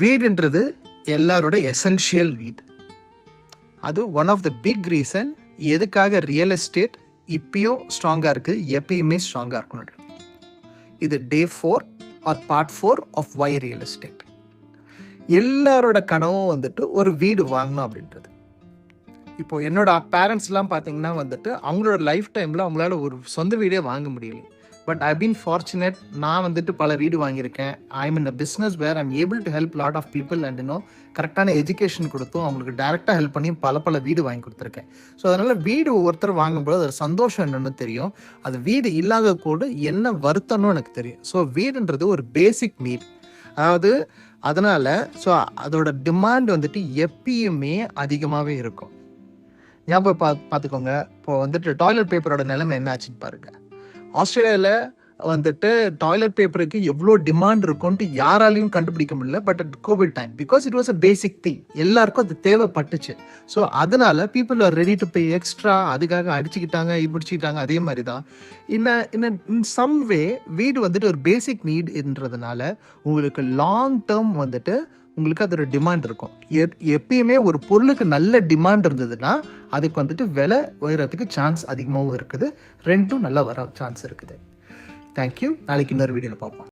வீடுன்றது எல்லாரோட essential need. அது one of the big reason எதுக்காக ரியல் எஸ்டேட் இப்பயும் ஸ்ட்ராங்காக இருக்குது, எப்பயுமே ஸ்ட்ராங்காக இருக்கணும். இது day 4 or part 4 of why real estate. எல்லாரோட கனவும் வந்துட்டு ஒரு வீடு வாங்கணும் அப்படின்றது. இப்போ என்னோட பேரண்ட்ஸ்லாம் பார்த்தீங்கன்னா வந்துட்டு அவங்களோட லைஃப் டைமில் அவங்களால ஒரு சொந்த வீடே வாங்க முடியல. But I been fortunate. நான் வந்துட்டு பல வீடு வாங்கியிருக்கேன். I am in a business where I'm able to help lot of people and கரெக்டான எஜுகேஷன் கொடுத்தும் அவங்களுக்கு டேரெக்டாக ஹெல்ப் பண்ணி பல வீடு வாங்கி கொடுத்துருக்கேன். ஸோ அதனால் வீடு ஒவ்வொருத்தர் வாங்கும்போது அது சந்தோஷம் என்னென்னு தெரியும். அது வீடு இல்லாத கூட என்ன வருத்தம்னு எனக்கு தெரியும். ஸோ வீடுன்றது ஒரு பேசிக் நீட். அதாவது அதனால் ஸோ அதோட டிமாண்ட் வந்துட்டு எப்பயுமே அதிகமாகவே இருக்கும். ஞாபகம் பார்த்துக்கோங்க. இப்போ வந்துட்டு டாய்லெட் பேப்பரோட நிலைமை என்ன ஆச்சுன்னு பாருங்க. ஆஸ்திரேலியாவில் வந்துட்டு டாய்லெட் பேப்பருக்கு எவ்வளோ டிமாண்ட் இருக்கும்ட்டு யாராலையும் கண்டுபிடிக்க முடியல. But at Covid time, because it was a basic thing, எல்லாருக்கும் அது தேவைப்பட்டுச்சு. ஸோ அதனால people are ready to pay extra. அதுக்காக அடிச்சுக்கிட்டாங்க, முடிச்சுக்கிட்டாங்க. அதே மாதிரி தான் இன் சம் வே வீடு வந்துட்டு ஒரு பேசிக் நீட்ன்றதுனால உங்களுக்கு லாங் டேர்ம் வந்துட்டு உங்களுக்கு அதோட டிமாண்ட் இருக்கும். எப்பயுமே ஒரு பொருளுக்கு நல்ல டிமாண்ட் இருந்ததுன்னா அதுக்கு வந்துட்டு விலை உயரத்துக்கு சான்ஸ் அதிகமாகவும் இருக்குது, ரெண்டும் நல்லா வர சான்ஸ் இருக்குது. தேங்க்யூ. நாளைக்கு இன்னொரு வீடியோவில் பார்ப்போம்.